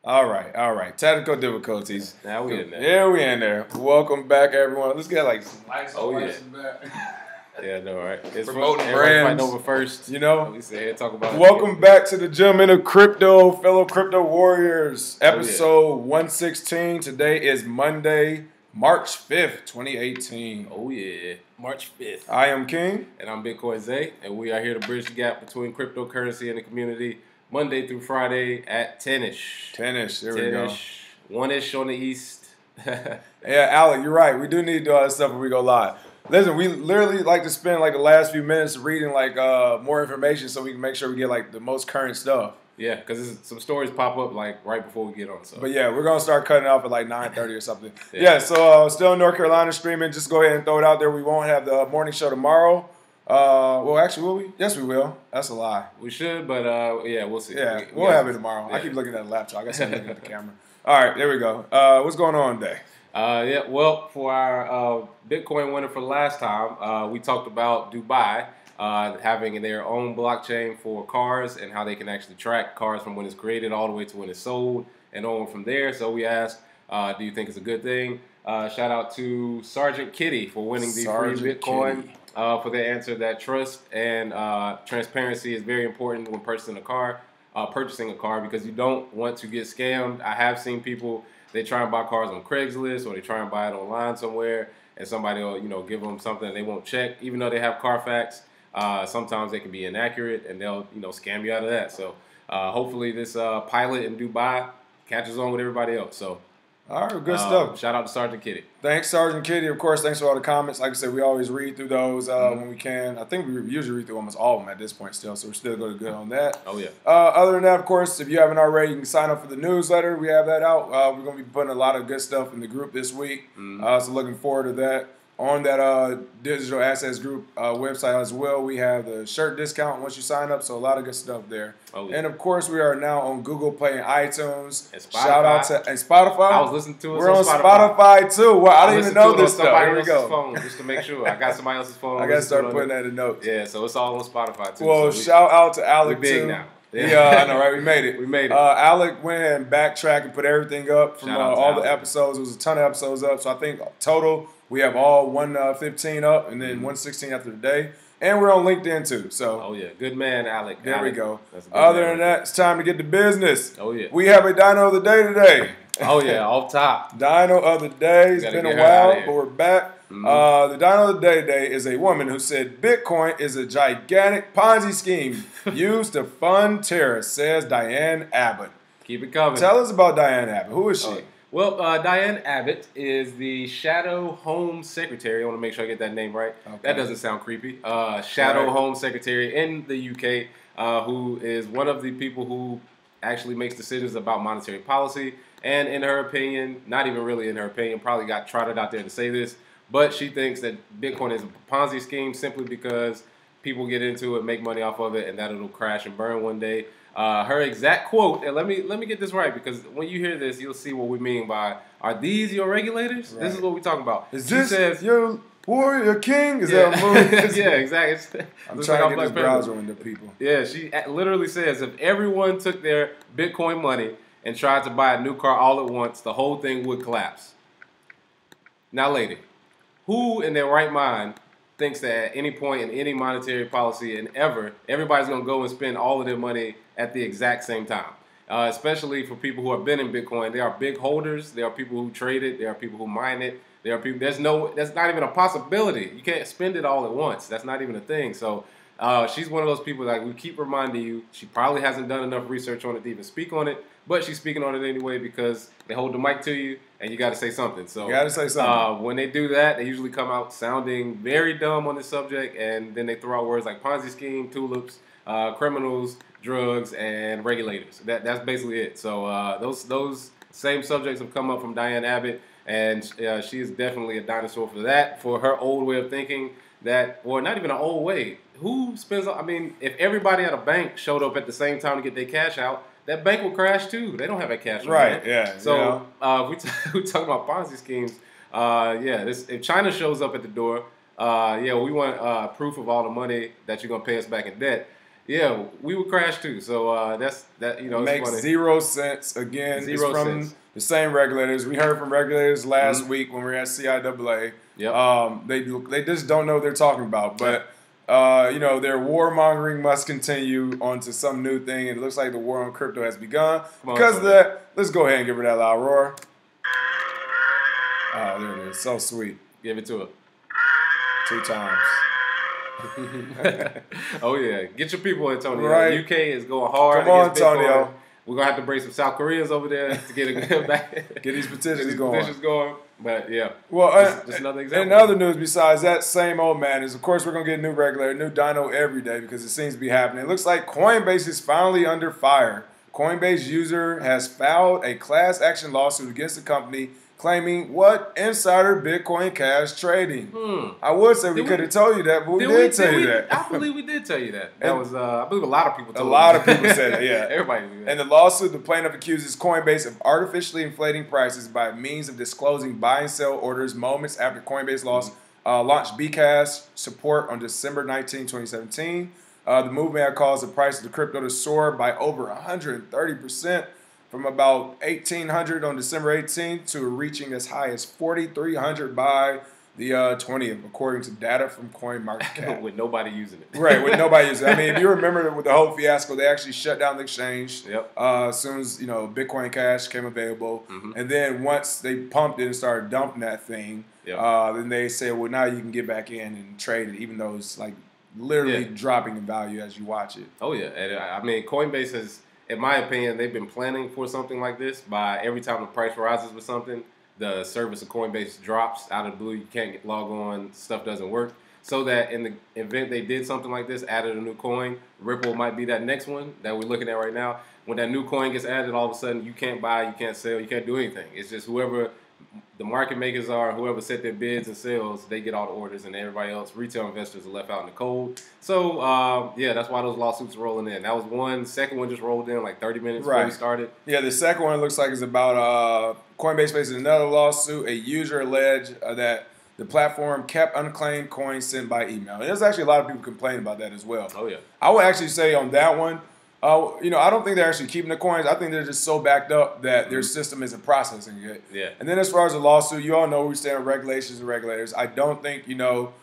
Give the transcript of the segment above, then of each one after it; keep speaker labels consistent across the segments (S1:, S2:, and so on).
S1: All right. Technical difficulties.
S2: Now we in there.
S1: Yeah, we in there. Welcome back, everyone. Let's get like some lights
S2: Oh,
S1: on
S2: yeah.
S1: lights in the back.
S2: Yeah, no, right. It's
S1: Promoting
S2: everybody
S1: brands.
S2: fighting over first.
S1: You know?
S2: We sit here and talk about it.
S1: Welcome back to the Gentlemen of Crypto, fellow crypto warriors. Episode 116. Today is Monday, March 5th, 2018.
S2: Oh, yeah. March 5th.
S1: I am King.
S2: And I'm Bitcoin Zay, and we are here to bridge the gap between cryptocurrency and the community Monday through Friday at 10-ish.
S1: 10-ish. There we go.
S2: 1-ish on the east.
S1: Yeah, Alec, you're right. We do need to do all that stuff when we go live. Listen, we literally like to spend like the last few minutes reading like more information so we can make sure we get like the most current stuff.
S2: Yeah, because some stories pop up like right before we get on. So.
S1: But yeah, we're going to start cutting off at like 9:30 or something. Yeah, so still in North Carolina streaming. Just go ahead and throw it out there. We won't have the morning show tomorrow. Well, actually, will we? Yes, we will. That's a lie.
S2: We should, but yeah, we'll see.
S1: Yeah, we'll have it tomorrow. Yeah. I keep looking at the laptop. I guess I'm looking at the camera. All right, there we go. What's going on today?
S2: Yeah, well, for our Bitcoin winner for last time, we talked about Dubai having their own blockchain for cars and how they can actually track cars from when it's created all the way to when it's sold and on from there. So we asked, do you think it's a good thing? Shout out to Sergeant Kitty for winning the free Bitcoin for the answer that trust and transparency is very important when purchasing a car because you don't want to get scammed. I have seen people, they try and buy cars on Craigslist or they try and buy it online somewhere and somebody will, give them something and they won't check. Even though they have Carfax, sometimes they can be inaccurate and they'll, scam you out of that. So hopefully this pilot in Dubai catches on with everybody else. So
S1: all right, good stuff.
S2: Shout out to Sergeant Kitty.
S1: Thanks, Sergeant Kitty. Of course, thanks for all the comments. Like I said, we always read through those when we can. I think we usually read through almost all of them at this point still, so we're still going good on that.
S2: Oh, yeah.
S1: Other than that, of course, if you haven't already, you can sign up for the newsletter. We have that out. We're going to be putting a lot of good stuff in the group this week, so looking forward to that. On that digital assets group website as well, we have the shirt discount once you sign up, so a lot of good stuff there.
S2: Oh, yeah.
S1: And of course, we are now on Google Play and iTunes.
S2: And Spotify.
S1: Shout out to Spotify.
S2: I was listening to it.
S1: We're on Spotify too. Well, I didn't even know this stuff.
S2: Here we go. Phone, just to make sure. I got somebody else's phone.
S1: I got to start putting that in notes.
S2: Yeah, so it's all on Spotify too.
S1: Well, shout out to Alec
S2: big
S1: too.
S2: now.
S1: Yeah, I know, right? We made it.
S2: We made it.
S1: Alec went and backtracked and put everything up from all the episodes. It was a ton of episodes up. So I think total we have all 115 up and then 116 after the day. And we're on LinkedIn too. So
S2: oh yeah, good man, Alec.
S1: There we go. Other than that, it's time to get to business.
S2: Oh yeah.
S1: We have a Dino of the day today.
S2: Oh yeah, off top.
S1: Dino of the day. It's been a while, but we're back. The Dino of the day today is a woman who said Bitcoin is a gigantic Ponzi scheme used to fund terrorists, says Diane Abbott.
S2: Keep it coming.
S1: Tell us about Diane Abbott. Who is she?
S2: Well, Diane Abbott is the Shadow Home Secretary. I want to make sure I get that name right. Okay. That doesn't sound creepy. Shadow Home Secretary in the UK, who is one of the people who actually makes decisions about monetary policy. And in her opinion, not even really in her opinion, probably got trotted out there to say this, but she thinks that Bitcoin is a Ponzi scheme simply because people get into it, make money off of it, and that it'll crash and burn one day. Her exact quote, and let me get this right, because when you hear this, you'll see what we mean by, are these your regulators? Right. This is what we're talking about.
S1: Is this your warrior king? Is that a movie?
S2: Yeah, exactly.
S1: I'm trying to get this browser into people.
S2: Yeah, she literally says, if everyone took their Bitcoin money and tried to buy a new car all at once, the whole thing would collapse. Now, lady, who in their right mind thinks that at any point in any monetary policy and everybody's going to go and spend all of their money at the exact same time? Especially for people who have been in Bitcoin. There are big holders. There are people who trade it. There are people who mine it. There are people. That's not even a possibility. You can't spend it all at once. That's not even a thing. So she's one of those people that we keep reminding you. She probably hasn't done enough research on it to even speak on it, but she's speaking on it anyway because they hold the mic to you and you got to say something. So
S1: you got to say something.
S2: When they do that, they usually come out sounding very dumb on the subject, and then they throw out words like Ponzi scheme, tulips, criminals, drugs, and regulators. That's basically it. So those same subjects have come up from Diane Abbott, and she is definitely a dinosaur for that, for her old way of thinking. That, or not even an old way. Who spends? I mean, if everybody at a bank showed up at the same time to get their cash out, that bank will crash too. They don't have that cash.
S1: Right. Yeah.
S2: So if we talk about Ponzi schemes, if China shows up at the door, we want proof of all the money that you're gonna pay us back in debt. Yeah, we would crash too. So that's that. You know, it's
S1: Makes
S2: funny.
S1: 0 cents. Again, it's from the same regulators. We heard from regulators last week when we were at CIAA.
S2: Yep.
S1: They just don't know what they're talking about. But you know, their warmongering must continue onto some new thing, and it looks like the war on crypto has begun. Because of that, let's go ahead and give her that loud roar. Oh, there it is. So sweet.
S2: Give it to her.
S1: 2 times.
S2: Oh yeah, get your people, Antonio.
S1: Right.
S2: UK is going hard.
S1: Come on,
S2: against Bitcoin.
S1: Antonio.
S2: We're gonna have to bring some South Koreans over there to get a good back.
S1: Get these petitions going.
S2: But yeah,
S1: well,
S2: just another example.
S1: And other news besides that same old man is, of course, we're gonna get a new regulator, new Dino every day because it seems to be happening. It looks like Coinbase is finally under fire. Coinbase user has filed a class action lawsuit against the company, claiming what insider Bitcoin Cash trading. I would say we could have told you that, but we did tell you that.
S2: I believe we did tell you that. That was I believe a lot of people told
S1: you. A lot of people said that, yeah.
S2: Everybody knew that.
S1: And the lawsuit, the plaintiff accuses Coinbase of artificially inflating prices by means of disclosing buy and sell orders moments after Coinbase launched Bcash support on December 19, 2017. The movement had caused the price of the crypto to soar by over 130%. From about 1,800 on December 18th to reaching as high as 4,300 by the 20th, according to data from CoinMarketCap.
S2: With nobody using it.
S1: Right, with nobody using it. I mean, if you remember with the whole fiasco, they actually shut down the exchange as soon as, you know, Bitcoin Cash came available. And then once they pumped it and started dumping that thing, then they said, well, now you can get back in and trade it, even though it's like literally dropping in value as you watch it.
S2: Oh, yeah. And I mean, Coinbase has... In my opinion, they've been planning for something like this by every time the price rises with something, the service of Coinbase drops out of the blue. You can't log on. Stuff doesn't work. So that in the event they did something like this, added a new coin, Ripple might be that next one that we're looking at right now. When that new coin gets added, all of a sudden you can't buy, you can't sell, you can't do anything. It's just whoever the market makers are, whoever set their bids and sales, they get all the orders, and everybody else, retail investors, are left out in the cold. So, yeah, that's why those lawsuits are rolling in. That was one. Second one just rolled in like 30 minutes before we started.
S1: Yeah, the second one looks like it's about Coinbase facing another lawsuit. A user alleged that the platform kept unclaimed coins sent by email. And there's actually a lot of people complaining about that as well.
S2: Oh, yeah.
S1: I would actually say on that one, you know, I don't think they're actually keeping the coins. I think they're just so backed up that their system isn't processing it.
S2: Yeah.
S1: And then as far as the lawsuit, you all know we stand on regulations and regulators. I don't think, you know,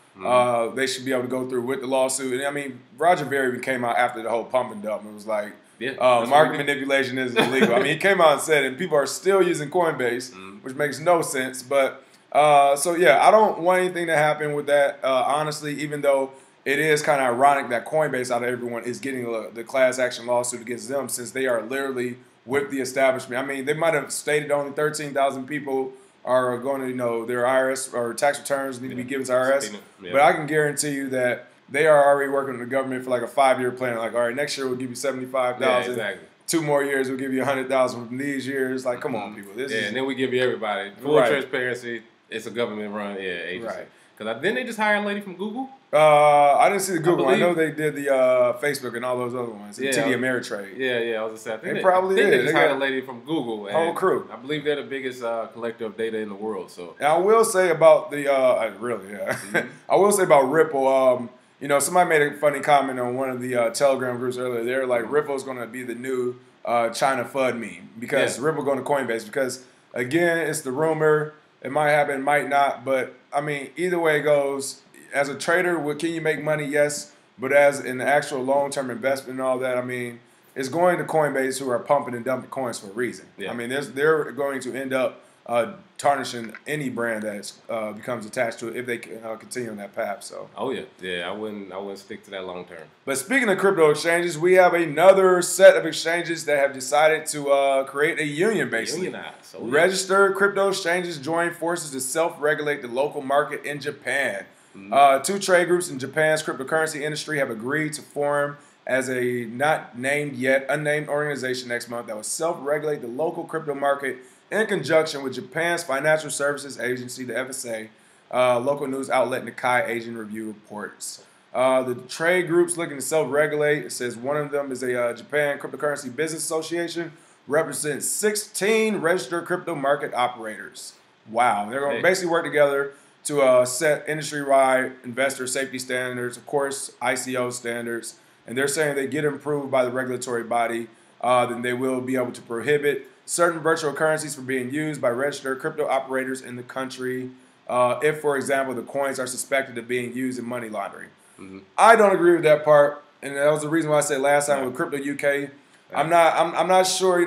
S1: they should be able to go through with the lawsuit. And I mean, Roger Ver came out after the whole pump and dump and was like, market manipulation is illegal. I mean, he came out and said it, and people are still using Coinbase, which makes no sense. But so, yeah, I don't want anything to happen with that, honestly, even though it is kind of ironic that Coinbase, out of everyone, is getting the class action lawsuit against them since they are literally with the establishment. I mean, they might have stated only 13,000 people are going to, you know, their IRS or tax returns need to be given to IRS. But I can guarantee you that they are already working with the government for like a 5-year plan. Like, all right, next year we'll give you 75,000.
S2: Yeah, exactly.
S1: 2 more years we'll give you 100,000 from these years. Like, come on, people. This is,
S2: and then we give you everybody full transparency. It's a government-run agency. Right. Because didn't they just hire a lady from Google?
S1: I didn't see the Google. I know they did the Facebook and all those other ones. TD Ameritrade.
S2: Yeah. I was just saying.
S1: They probably did.
S2: They just hired a lady from Google. And
S1: whole crew.
S2: I believe they're the biggest collector of data in the world. So.
S1: And I will say about the I will say about Ripple. You know, somebody made a funny comment on one of the Telegram groups earlier. They're like, Ripple's going to be the new China FUD meme because Ripple going to Coinbase. Because again, it's the rumor. It might happen, it might not. But I mean, either way it goes. As a trader, can you make money? Yes. But as an actual long-term investment and all that, I mean, it's going to Coinbase, who are pumping and dumping coins for a reason. Yeah. I mean, they're going to end up tarnishing any brand that becomes attached to it if they continue on that path. So.
S2: Oh yeah. I wouldn't stick to that long term.
S1: But speaking of crypto exchanges, we have another set of exchanges that have decided to create a union, basically. Registered crypto exchanges join forces to self-regulate the local market in Japan. 2 trade groups in Japan's cryptocurrency industry have agreed to form as a not named yet unnamed organization next month that will self-regulate the local crypto market in conjunction with Japan's Financial Services Agency, the FSA. Local news outlet Nikkei Asian Review reports. The trade groups looking to self-regulate, it says one of them is a Japan Cryptocurrency Business Association, represents 16 registered crypto market operators. Wow. They're going to basically work together to set industry-wide investor safety standards, of course, ICO standards, and they're saying they get approved by the regulatory body, then they will be able to prohibit certain virtual currencies from being used by registered crypto operators in the country if, for example, the coins are suspected of being used in money laundering. I don't agree with that part, and that was the reason why I said last time with Crypto UK, I'm not sure,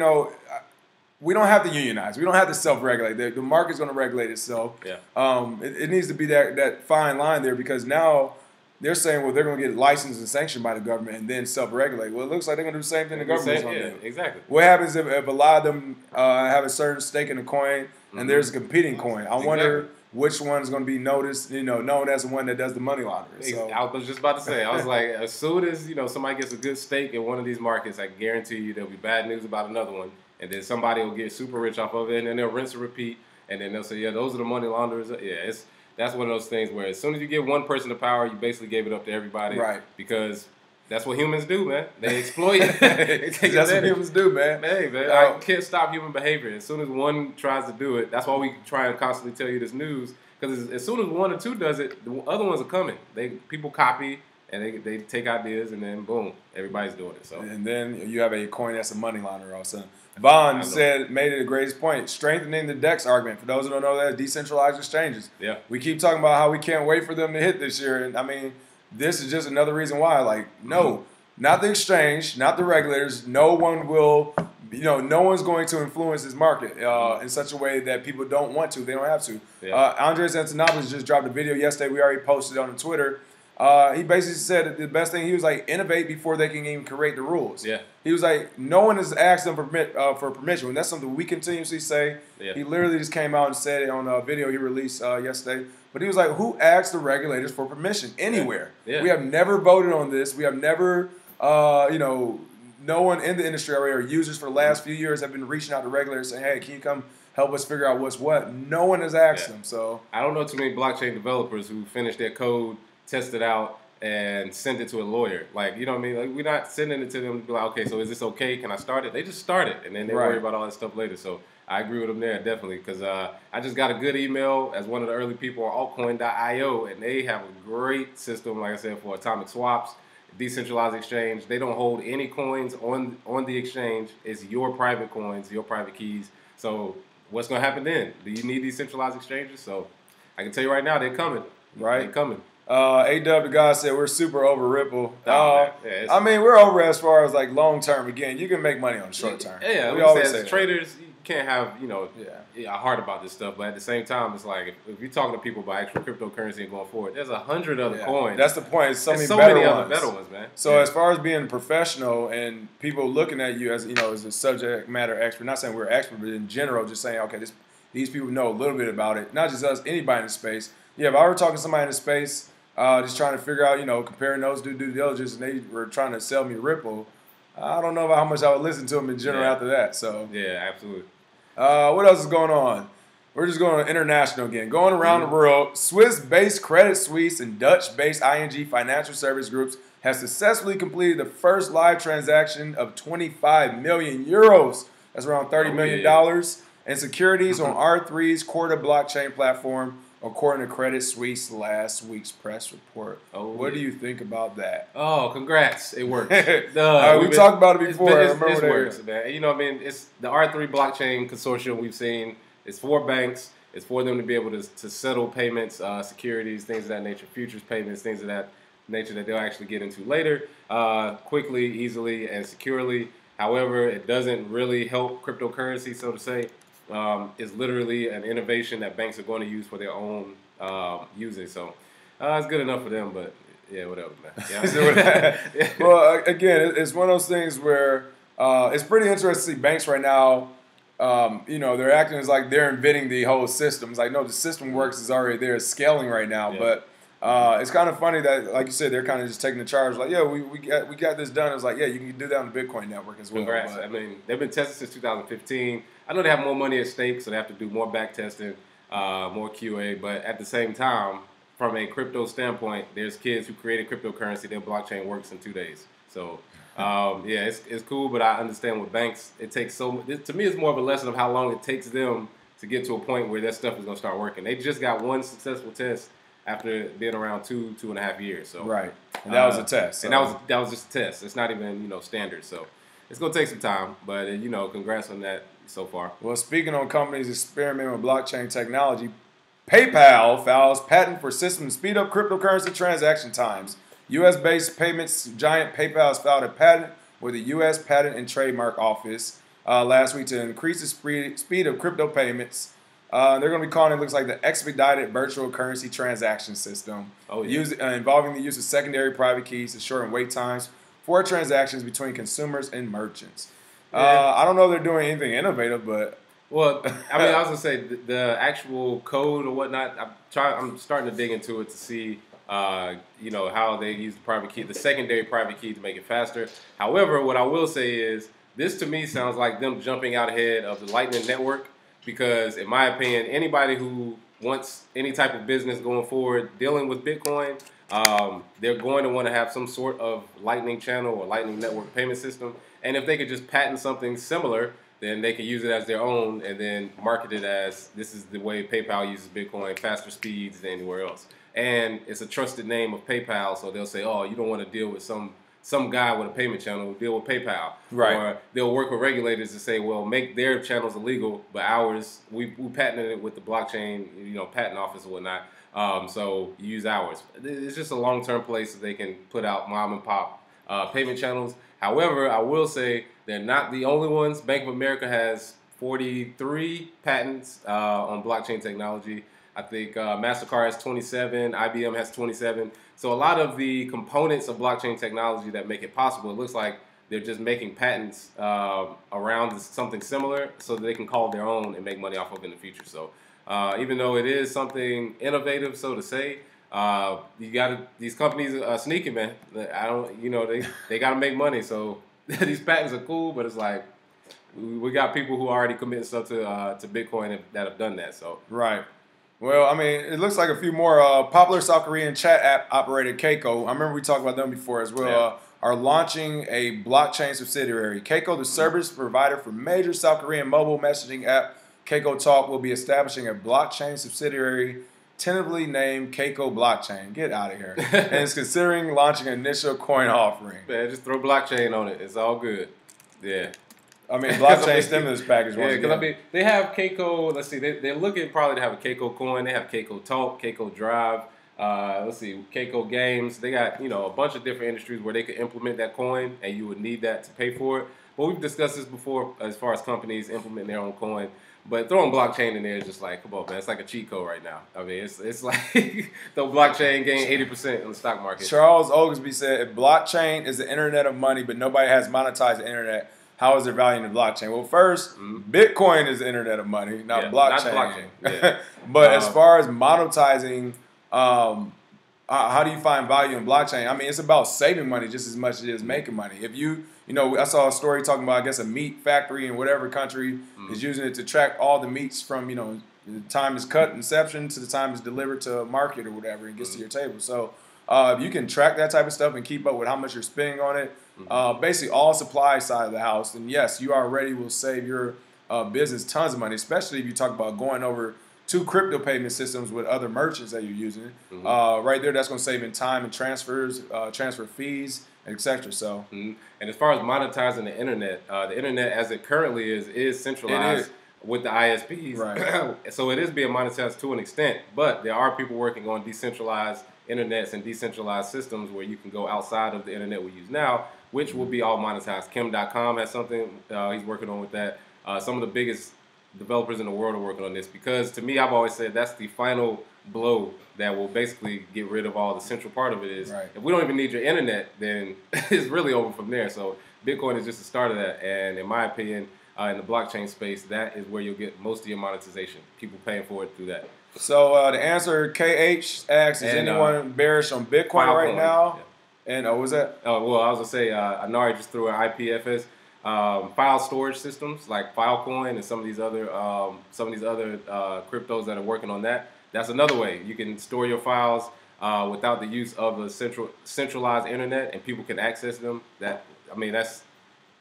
S1: we don't have to unionize. We don't have to self-regulate. The market's going to regulate itself. It needs to be that fine line there, because now they're saying, well, they're going to get licensed and sanctioned by the government and then self-regulate. Well, it looks like they're going to do the same thing the government's going to do.
S2: Exactly.
S1: What happens if a lot of them have a certain stake in the coin and there's a competing coin? I wonder which one's going to be noticed, known as the one that does the money laundering. So.
S2: I was just about to say, I was like, as soon as, somebody gets a good stake in one of these markets, I guarantee you there'll be bad news about another one. And then somebody will get super rich off of it, and then they'll rinse and repeat, and then they'll say, yeah, those are the money launderers. Yeah, that's one of those things where as soon as you give one person the power, you basically gave it up to everybody.
S1: Right.
S2: Because that's what humans do, man. They exploit.
S1: That's what humans do, man.
S2: Hey, man, I can't stop human behavior. As soon as one tries to do it, that's why we try and constantly tell you this news. Because as soon as one or two does it, the other ones are coming. People copy. And they take ideas, and then boom, everybody's doing it. So
S1: and then you have a coin that's a money launderer also. Vaughn made it the greatest point, strengthening the DEX argument. For those who don't know that, decentralized exchanges.
S2: Yeah.
S1: We keep talking about how we can't wait for them to hit this year. And I mean, this is just another reason why. Like, no, not the exchange, not the regulators. No one will, no one's going to influence this market in such a way that people don't want to. They don't have to. Yeah. Andres Antonopoulos just dropped a video yesterday. We already posted it on Twitter. He basically said that the best thing, he was like, innovate before they can even create the rules.
S2: Yeah.
S1: He was like, no one has asked them for permission. And that's something we continuously say. Yeah. He literally just came out and said it on a video he released yesterday. But he was like, who asked the regulators for permission anywhere? Yeah. Yeah. We have never voted on this. We have never, no one in the industry already or users for the last few years have been reaching out to regulators saying, hey, can you come help us figure out what's what? No one has asked them. So
S2: I don't know too many blockchain developers who finished their code, test it out, and send it to a lawyer. Like, you know what I mean? Like, we're not sending it to them to be like, okay, so is this okay? Can I start it? They just start it, and then they worry about all that stuff later. So I agree with them there, definitely, because I just got a good email as one of the early people on altcoin.io, and they have a great system, like I said, for atomic swaps, decentralized exchange. They don't hold any coins on the exchange. It's your private coins, your private keys. So what's going to happen then? Do you need these centralized exchanges? So I can tell you right now, they're coming.
S1: Right.
S2: They're coming.
S1: A-Dub, the guy said we're super over Ripple. I mean, we're over as far as like long term. Again, you can make money on short term.
S2: Yeah, we always say as traders, you can't have a heart about this stuff. But at the same time, it's like if you're talking to people about actual cryptocurrency and going forward, there's 100 other coins.
S1: That's the point. So many other better ones, man. So as far as being professional and people looking at you as as a subject matter expert, not saying we're expert, but in general, just saying okay, these people know a little bit about it. Not just us, anybody in the space. Yeah, if I were talking to somebody in the space. Just trying to figure out, comparing those due diligence, and they were trying to sell me Ripple. I don't know about how much I would listen to them in general after that. So
S2: yeah, absolutely.
S1: What else is going on? We're just going international again. Going around the world, Swiss-based Credit Suisse and Dutch-based ING financial service groups have successfully completed the first live transaction of 25 million euros. That's around $30 million. And securities on R3's Corda blockchain platform, according to Credit Suisse last week's press report. What do you think about that?
S2: Oh, congrats. It works.
S1: We talked about it before.
S2: It works, man. It's the R3 blockchain consortium we've seen. It's for banks. It's for them to be able to settle payments, securities, things of that nature, futures payments, things of that nature that they'll actually get into later, quickly, easily, and securely. However, it doesn't really help cryptocurrency, so to say. Is literally an innovation that banks are going to use for their own using. So it's good enough for them, but yeah, whatever, man. Yeah.
S1: Well, again, it's one of those things where it's pretty interesting to see banks right now. They're acting as like they're inventing the whole system. It's like, no, the system works, is already there, it's scaling right now. Yeah. But it's kind of funny that, like you said, they're kind of just taking the charge. Like, yeah, we got this done. It's like, yeah, you can do that on the Bitcoin network as well.
S2: Congrats. I mean, they've been testing since 2015. I know they have more money at stake, so they have to do more back testing, more QA. But at the same time, from a crypto standpoint, there's kids who created cryptocurrency. Their blockchain works in 2 days. So, it's cool, but I understand with banks, it takes to me, it's more of a lesson of how long it takes them to get to a point where their stuff is going to start working. They just got one successful test after being around 2.5 years. So
S1: right, and that was a test. So.
S2: And that was just a test. It's not even standard. So it's gonna take some time, but congrats on that so far.
S1: Well, speaking on companies experimenting with blockchain technology, PayPal files patent for system to speed up cryptocurrency transaction times. U.S.-based payments giant PayPal has filed a patent with the U.S. Patent and Trademark Office last week to increase the speed of crypto payments. They're going to be calling it, looks like, the expedited virtual currency transaction system, involving the use of secondary private keys to shorten wait times for transactions between consumers and merchants. I don't know if they're doing anything innovative, but...
S2: Well, I mean, I was going to say, the actual code or whatnot, I'm starting to dig into it to see, how they use the secondary private key to make it faster. However, what I will say is, this to me sounds like them jumping out ahead of the Lightning Network, because in my opinion, anybody who wants any type of business going forward dealing with Bitcoin, they're going to want to have some sort of Lightning channel or Lightning Network payment system. And if they could just patent something similar, then they could use it as their own and then market it as this is the way PayPal uses Bitcoin, faster speeds than anywhere else. And it's a trusted name of PayPal, so they'll say, oh, you don't want to deal with some guy with a payment channel, deal with PayPal.
S1: Right.
S2: Or they'll work with regulators to say, well, make their channels illegal, but ours, we patented it with the blockchain, patent office or whatnot. So you use ours. It's just a long-term place that they can put out mom and pop payment channels. However, I will say they're not the only ones. Bank of America has 43 patents on blockchain technology. I think MasterCard has 27, IBM has 27. So a lot of the components of blockchain technology that make it possible, it looks like they're just making patents around something similar so that they can call their own and make money off of in the future. So even though it is something innovative, so to say, these companies are sneaky, man. They got to make money. So these patents are cool, but it's like we got people who are already committing stuff to Bitcoin that have done that. So
S1: right. Well, I mean, it looks like a few more popular South Korean chat app operated Kakao. I remember we talked about them before as well.
S2: Yeah.
S1: Are launching a blockchain subsidiary. Kakao, the service provider for major South Korean mobile messaging app Kakao Talk, will be establishing a blockchain subsidiary tentatively named Kakao Blockchain. Get out of here. And is considering launching an initial coin offering.
S2: Man, just throw blockchain on it. It's all good. Yeah.
S1: I mean, blockchain stimulus package.
S2: Yeah, because I mean, they have Kakao. Let's see, they're looking probably to have a Kakao coin. They have Kakao Talk, Kakao Drive. Let's see, Kakao Games. They got a bunch of different industries where they could implement that coin, and you would need that to pay for it. But we've discussed this before as far as companies implementing their own coin. But throwing blockchain in there is just like, come on, man, it's like a cheat code right now. I mean, it's like the blockchain gained 80% in the stock market.
S1: Charles Oglesby said, if blockchain is the internet of money, but nobody has monetized the internet, how is there value in the blockchain? Well, first, Bitcoin is the internet of money, not blockchain.
S2: Not blockchain. Yeah.
S1: But as far as monetizing, how do you find value in blockchain? I mean, it's about saving money just as much as it is making money. If I saw a story talking about, I guess, a meat factory in whatever country is using it to track all the meats from, the time it's cut, inception, to the time it's delivered to a market or whatever and gets to your table. So if you can track that type of stuff and keep up with how much you're spending on it, basically all supply side of the house, then yes, you already will save your business tons of money, especially if you talk about going over to crypto payment systems with other merchants that you're using. Right there, that's going to save in time and transfers, transfer fees, etc. So,
S2: and as far as monetizing the internet as it currently is centralized with the ISPs.
S1: Right.
S2: So it is being monetized to an extent, but there are people working on decentralized internets and decentralized systems where you can go outside of the internet we use now, which will be all monetized. Kim.com has something he's working on with that. Some of the biggest developers in the world are working on this, because to me, I've always said that's the final blow that will basically get rid of all the central part of it is if we don't even need your internet, then it's really over from there. So Bitcoin is just the start of that. And in my opinion, in the blockchain space, that is where you'll get most of your monetization. People paying for it through that.
S1: So the answer, KH asks, is anyone bearish on Bitcoin right now? Yeah. And what was that?
S2: Oh, well, I was going to say, Anari just threw an IPFS. File storage systems like Filecoin and some of these other cryptos that are working on that. That's another way you can store your files without the use of a centralized internet, and people can access them. That's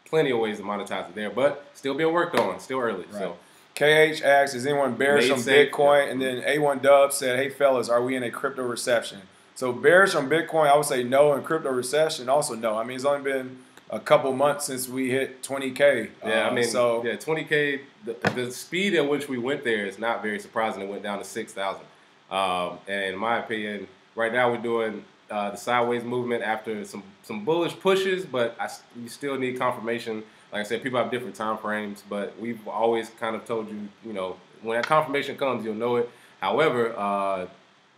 S2: plenty of ways to monetize it there, but still being worked on, still early.
S1: Right.
S2: So
S1: KH asks, is anyone bearish
S2: Made
S1: on
S2: safe,
S1: Bitcoin?
S2: yeah.
S1: And then A1 Dub said, hey, fellas, are we in a crypto recession? So bearish on Bitcoin, I would say no. And crypto recession, also no. I mean, it's only been a couple months since we hit 20K.
S2: Yeah, I mean,
S1: so
S2: yeah, 20K, the speed at which we went there is not very surprising. It went down to 6,000. And in my opinion, right now we're doing the sideways movement after some bullish pushes, but you still need confirmation. Like I said, people have different time frames, but we've always kind of told you, you know, when that confirmation comes, you'll know it. However,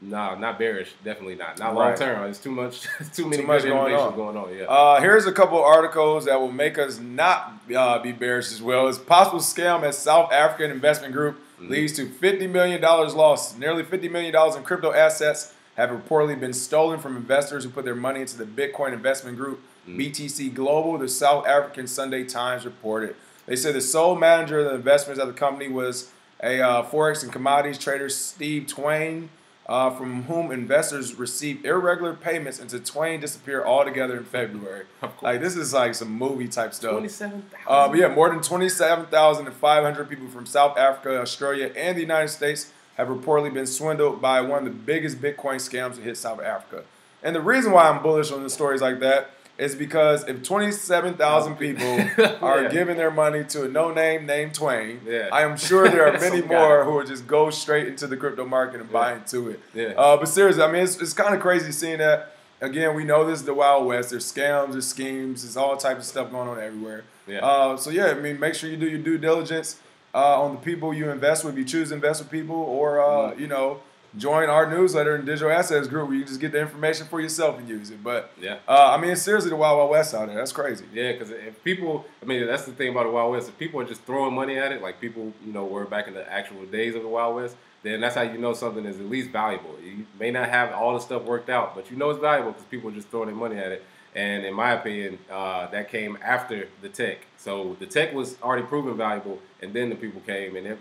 S2: no, not bearish. Definitely not. Not long term. It's too much. Too many good innovations going on. Yeah.
S1: Here's a couple articles that will make us not be bearish as well. It's possible scam at South African investment group leads to $50 million loss. Nearly $50 million in crypto assets have reportedly been stolen from investors who put their money into the Bitcoin investment group BTC Global. The South African Sunday Times reported. They said the sole manager of the investments of the company was a forex and commodities trader, Steve Twain, from whom investors received irregular payments until Twain disappeared altogether in February. Like, this is like some movie type stuff.
S2: 27,000.
S1: Yeah, more than 27,500 people from South Africa, Australia, and the United States have reportedly been swindled by one of the biggest Bitcoin scams to hit South Africa. And the reason why I'm bullish on the stories like that is because if 27,000 people are giving their money to a no-name named Twain, I am sure there are many more who will just go straight into the crypto market and buy into it. But seriously, I mean, it's kind of crazy seeing that. Again, we know this is the Wild West. There's scams, there's schemes, there's all types of stuff going on everywhere. So yeah, I mean, make sure you do your due diligence on the people you invest with. You choose to invest with people, or you know, join our newsletter and digital assets group where you can just get the information for yourself and use it. But I mean, it's seriously the Wild West out there. That's crazy.
S2: Yeah, because if people, I mean, that's the thing about the Wild West. If people are just throwing money at it, like people, you know, were back in the actual days of the Wild West, then that's how you know something is at least valuable. You may not have all the stuff worked out, but you know it's valuable because people are just throwing their money at it. And in my opinion, that came after the tech. So the tech was already proven valuable, and then the people came, and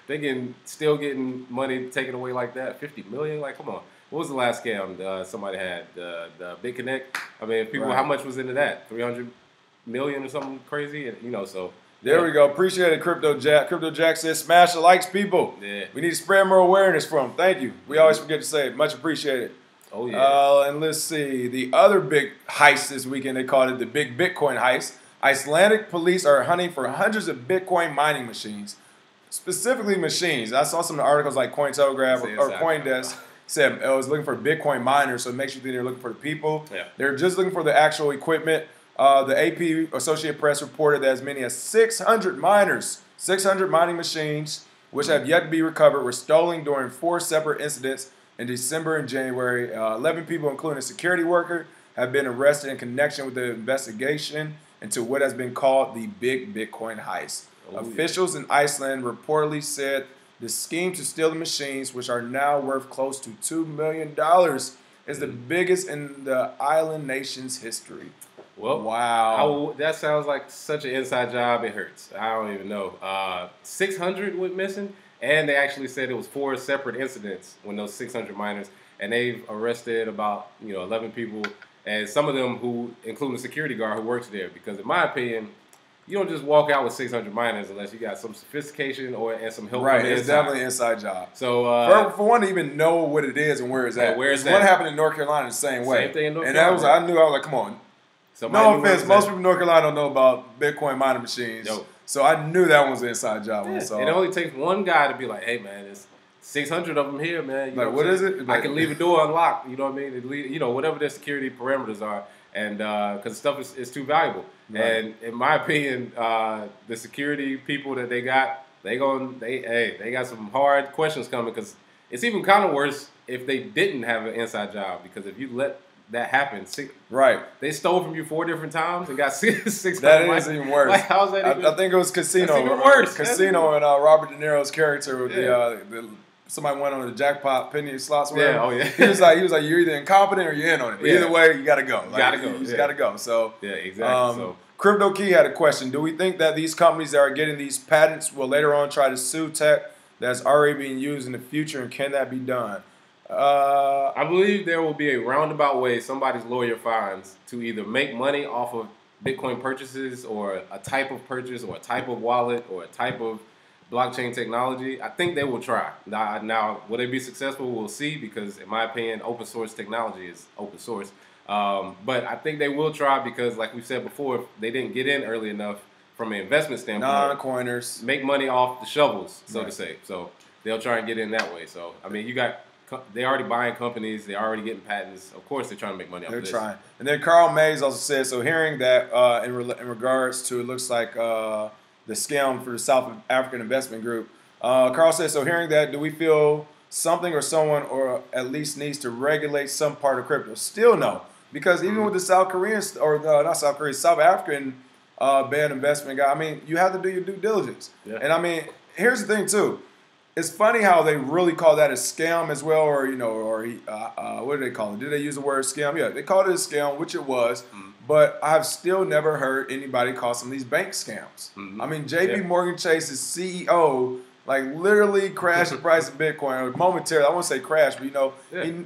S2: they're still getting money taken away like that. 50 million, like, come on. What was the last scam somebody had? The BitConnect. I mean, people, how much was into that? 300 million or something crazy, and, you know. So
S1: there we go. Appreciate it, Crypto Jack. Crypto Jack says, "Smash the likes, people. We need to spread more awareness from. Thank you. We always forget to say it. Much appreciated."
S2: Oh, yeah.
S1: And let's see. The other big heist this weekend, they called it the Big Bitcoin Heist. Icelandic police are hunting for hundreds of Bitcoin mining machines. Specifically machines. I saw some articles like Cointelegraph or CoinDesk said it was looking for Bitcoin miners, so it makes you think they're looking for the people. They're just looking for the actual equipment. The AP Associated Press reported that as many as 600 miners, 600 mining machines, which have yet to be recovered, were stolen during 4 separate incidents in December and January. 11 people, including a security worker, have been arrested in connection with the investigation into what has been called the Big Bitcoin Heist. Officials in Iceland reportedly said the scheme to steal the machines, which are now worth close to $2 million, is the biggest in the island nation's history.
S2: Well,
S1: wow.
S2: That sounds like such an inside job. It hurts. I don't even know. 600 went missing. And they actually said it was 4 separate incidents when those 600 miners, and they've arrested about 11 people, and some of them who, including the security guard who works there. Because in my opinion, you don't just walk out with 600 miners unless you got some sophistication and some help.
S1: Right, it's definitely an inside job.
S2: So
S1: for one to even know what it is and where it's at.
S2: Where it's at.
S1: What happened in North Carolina the same way.
S2: Same thing in North
S1: Carolina. And I was like, come on. No offense, most people in North Carolina don't know about Bitcoin mining machines. So I knew that one was an inside job.
S2: It only takes one guy to be like, hey, man, there's 600 of them here, man.
S1: Like, what is it?
S2: I can leave a door unlocked, you know what I mean? Whatever their security parameters are. And because stuff is too valuable. And in my opinion, the security people that they got, they got some hard questions coming, because it's even kind of worse if they didn't have an inside job, because if you let that happened. They stole from you 4 different times and got 600.
S1: That is even worse.
S2: Like, how's that even?
S1: I think it was Casino.
S2: That's even worse.
S1: Casino and Robert De Niro's character with somebody went on the jackpot penny slots. He was like, you're either incompetent or you're in on it. But either way, you gotta go. You just gotta go. So
S2: exactly.
S1: Crypto Key had a question. Do we think that these companies that are getting these patents will later on try to sue tech that's already being used in the future, and can that be done?
S2: I believe there will be a roundabout way somebody's lawyer finds to either make money off of Bitcoin purchases, or a type of purchase, or a type of wallet, or a type of blockchain technology, I think they will try. Now, will they be successful? We'll see, because in my opinion, open source technology is open source. But I think they will try because, like we said before, if they didn't get in early enough from an investment standpoint,
S1: non-coiners
S2: make money off the shovels, so to say. So they'll try and get in that way. So, I mean, they're already buying companies. They're already getting patents. Of course, they're trying to make money off this.
S1: They're trying. And then Carl Mays also said, so hearing that in regards to, it looks like the scam for the South African Investment Group, Carl said, so hearing that, do we feel something or someone or at least needs to regulate some part of crypto? Still no. Because even with the South Korean, or not South Korean, South African bad investment guy, I mean, you have to do your due diligence. Yeah. And I mean, here's the thing too. It's funny how they really call that a scam as well, or what do they call it? Did they use the word scam? Yeah, they called it a scam, which it was. But I've still never heard anybody call some of these bank scams. I mean, J.P. Morgan Chase's CEO, like, literally crashed the price of Bitcoin momentarily. I won't say crash, but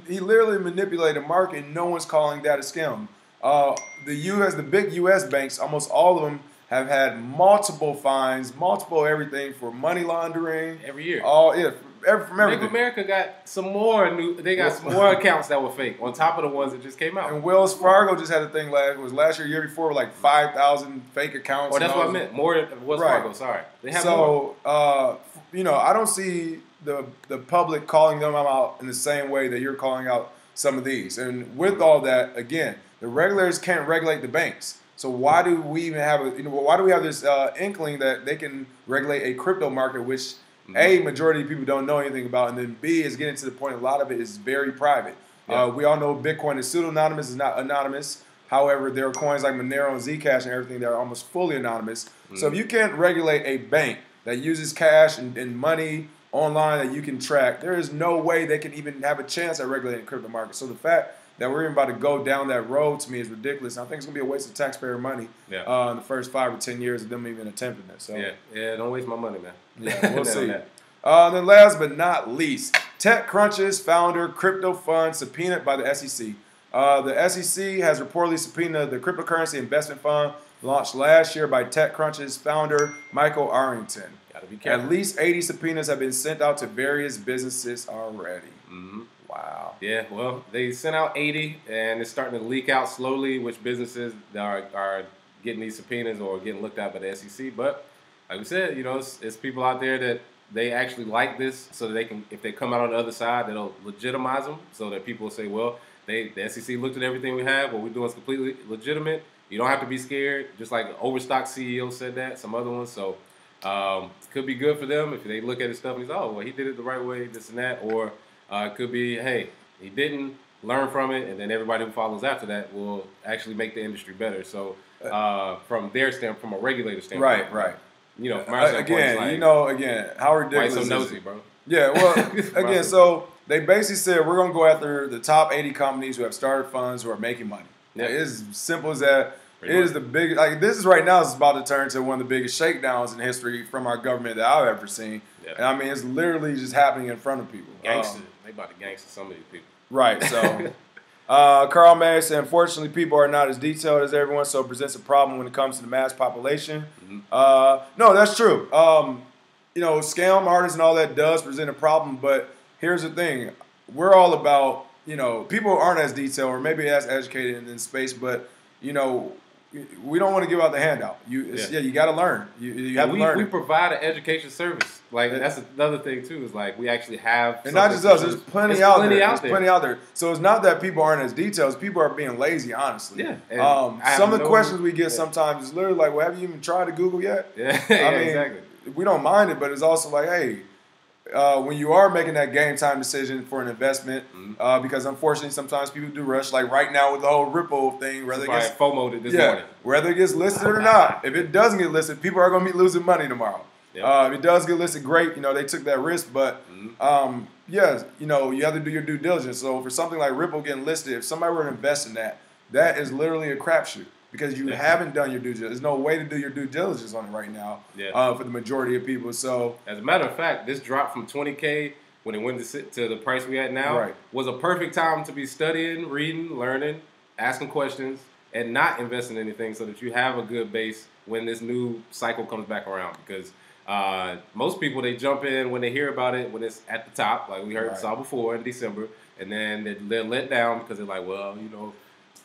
S1: he literally manipulated the market, and no one's calling that a scam. The big U.S. banks, almost all of them have had multiple fines, multiple everything for money laundering
S2: every year.
S1: From everything.
S2: Bank of America got some more some more accounts that were fake on top of the ones that just came out.
S1: And Wells Fargo just had a thing last year before, like 5,000 fake accounts.
S2: Oh, that's what I meant. More than Wells Fargo. Sorry, they have more.
S1: I don't see the public calling them out in the same way that you're calling out some of these. And with all that, again, the regulators can't regulate the banks. So why do we even have why do we have this inkling that they can regulate a crypto market, which A, majority of people don't know anything about, and then B, is getting to the point a lot of it is very private. Yeah. We all know Bitcoin is pseudo-anonymous, is not anonymous. However, there are coins like Monero and Zcash and everything that are almost fully anonymous. So if you can't regulate a bank that uses cash and money online that you can track, there is no way they can even have a chance at regulating the crypto market. So the fact that we're even about to go down that road, to me, is ridiculous. I think it's going to be a waste of taxpayer money in the first 5 or 10 years of them even attempting it. So
S2: don't waste my money, man.
S1: Yeah, we'll see. Then last but not least, TechCrunch's founder, crypto fund, subpoenaed by the SEC. The SEC has reportedly subpoenaed the cryptocurrency investment fund launched last year by TechCrunch's founder, Michael Arrington.
S2: Gotta be careful.
S1: At least 80 subpoenas have been sent out to various businesses already. Wow.
S2: Yeah, well, they sent out 80, and it's starting to leak out slowly which businesses are getting these subpoenas or getting looked at by the SEC. But like we said, it's people out there that they actually like this, so that they can, if they come out on the other side, that'll legitimize them, so that people will say, well, the SEC looked at everything we have. What we're doing is completely legitimate. You don't have to be scared. Just like Overstock CEO said that, some other ones. So could be good for them if they look at his stuff and he's, oh, well, he did it the right way, this and that. Or it could be, hey, he didn't learn from it, and then everybody who follows after that will actually make the industry better. So from their standpoint, from a regulator standpoint.
S1: Right.
S2: From our standpoint, like,
S1: how ridiculous
S2: why so
S1: is
S2: nosy,
S1: it?
S2: bro?
S1: Yeah, well, again, so they basically said we're going to go after the top 80 companies who have started funds who are making money. Yeah. It's as simple as that. It is the biggest, like, this is right now, it's about to turn to one of the biggest shakedowns in history from our government that I've ever seen. Yeah. And I mean, it's literally just happening in front of people.
S2: Gangster. They about to gangster some of these people.
S1: Right, so Carl May said, unfortunately, people are not as detailed as everyone, so it presents a problem when it comes to the mass population. No, that's true. Scam artists and all that does present a problem, but here's the thing. We're all about, people aren't as detailed or maybe as educated in space, but, we don't want to give out the handout. You got to learn. You have to learn.
S2: We provide an education service. Like, that's another thing too. Is like we actually have.
S1: And not just us. There's plenty out there. There's plenty out there. So it's not that people aren't as detailed. People are being lazy, honestly.
S2: Yeah.
S1: Some of the questions we get sometimes is literally like, "Well, have you even tried to Google yet?"
S2: Yeah. I mean, exactly.
S1: We don't mind it, but it's also like, hey. When you are making that game time decision for an investment, because unfortunately sometimes people do rush. Like right now with the whole Ripple thing, whether it gets
S2: FOMO'd this morning,
S1: whether it gets listed or not. If it doesn't get listed, people are going to be losing money tomorrow. If it does get listed, great. They took that risk, but you have to do your due diligence. So for something like Ripple getting listed, if somebody were to invest in that, that is literally a crapshoot. Because you haven't done your due diligence. There's no way to do your due diligence on it right now for the majority of people. So,
S2: as a matter of fact, this drop from 20K when it went to the price we at now was a perfect time to be studying, reading, learning, asking questions, and not investing in anything so that you have a good base when this new cycle comes back around. Because Most people, they jump in when they hear about it when it's at the top, like we
S1: Right.
S2: saw before in December, and then they're let down because they're like, well, you know,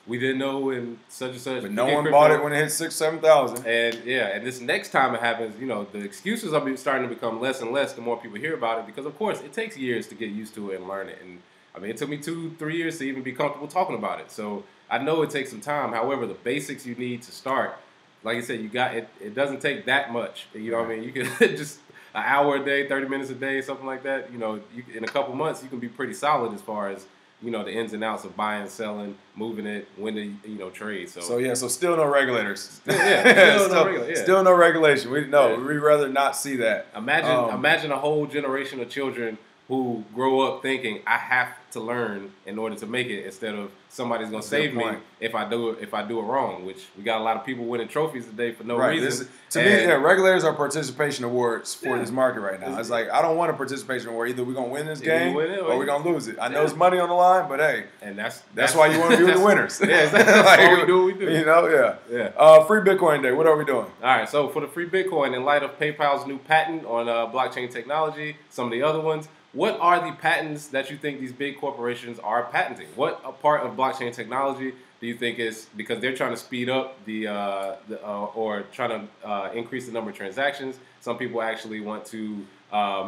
S2: we didn't know and such and such.
S1: But no one bought it when it hit 6,000, 7,000.
S2: And yeah, and this next time it happens, you know, the excuses are starting to become less and less the more people hear about it, because of course it takes years to get used to it and learn it. And I mean, it took me 2-3 years to even be comfortable talking about it. So I know it takes some time. However, the basics you need to start, like I said, you got it. It doesn't take that much. You know what I mean? You can just an hour a day, 30 minutes a day, something like that. You know, in a couple months you can be pretty solid as far as, you know, the ins and outs of buying, selling, moving it, when to, you know, trade. So
S1: still no regulators.
S2: Still
S1: no regulation. We'd rather not see that.
S2: Imagine a whole generation of children who grow up thinking I have to learn in order to make it, instead of somebody's gonna save me if I do it wrong. Which we got a lot of people winning trophies today for no reason.
S1: To me, regulators are participation awards for this market right now. It's like, I don't want a participation award. Either we're gonna win this game or we're gonna lose it. I know it's money on the line, but hey,
S2: and
S1: that's why you want to be with the winners.
S2: Yeah, exactly. That's why we do what we do.
S1: You know, Free Bitcoin Day. What are we doing?
S2: All right, so for the free Bitcoin, in light of PayPal's new patent on blockchain technology, some of the other ones, what are the patents that you think these big corporations are patenting? What a part of blockchain technology do you think is, because they're trying to speed up or trying to increase the number of transactions? Some people actually want to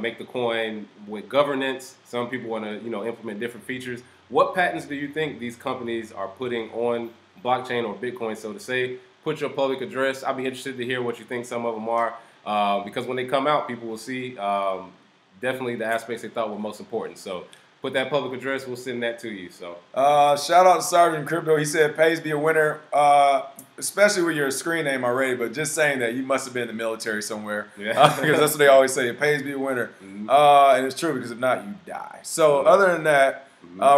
S2: make the coin with governance. Some people want to, you know, implement different features. What patents do you think these companies are putting on blockchain or Bitcoin, so to say? Put your public address. I'd be interested to hear what you think some of them are, because when they come out, people will see definitely the aspects they thought were most important. So put that public address, we'll send that to you. So
S1: shout out to Sergeant Crypto. He said pays be a winner, especially with your screen name already, but just saying that you must have been in the military somewhere.
S2: Yeah.
S1: Because that's what they always say, it pays be a winner. And it's true, because if not, you die. So other than that,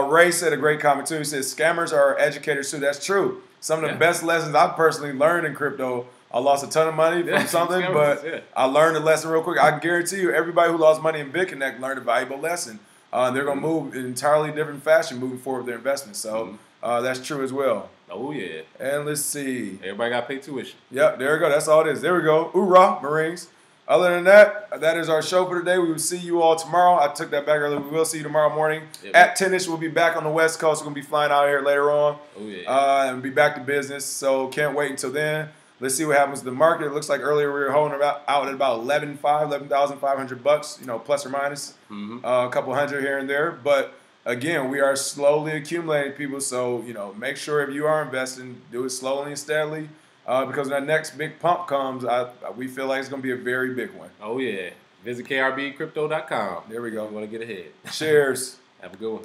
S1: Ray said a great comment too. He said scammers are educators too. That's true. Some of the best lessons I've personally learned in crypto, I lost a ton of money from something, but I learned a lesson real quick. I guarantee you, everybody who lost money in BitConnect learned a valuable lesson. They're going to move in an entirely different fashion moving forward with their investments. So that's true as well.
S2: Oh, yeah.
S1: And let's see.
S2: Everybody got to pay tuition.
S1: Yep, there we go. That's all it is. There we go. Hoorah, Marines. Other than that, that is our show for today. We will see you all tomorrow. I took that back earlier. We will see you tomorrow morning. At 10-ish, we'll be back on the West Coast. We're going to be flying out here later on.
S2: Oh, yeah.
S1: And be back to business. So can't wait until then. Let's see what happens to the market. It looks like earlier we were holding out at about 11,500 bucks, you know, plus or minus a couple hundred here and there. But again, we are slowly accumulating people. So, you know, make sure if you are investing, do it slowly and steadily. Because when that next big pump comes, we feel like it's going to be a very big one.
S2: Oh, yeah. Visit krbcrypto.com.
S1: There we go.
S2: You want to get ahead.
S1: Cheers.
S2: Have a good one.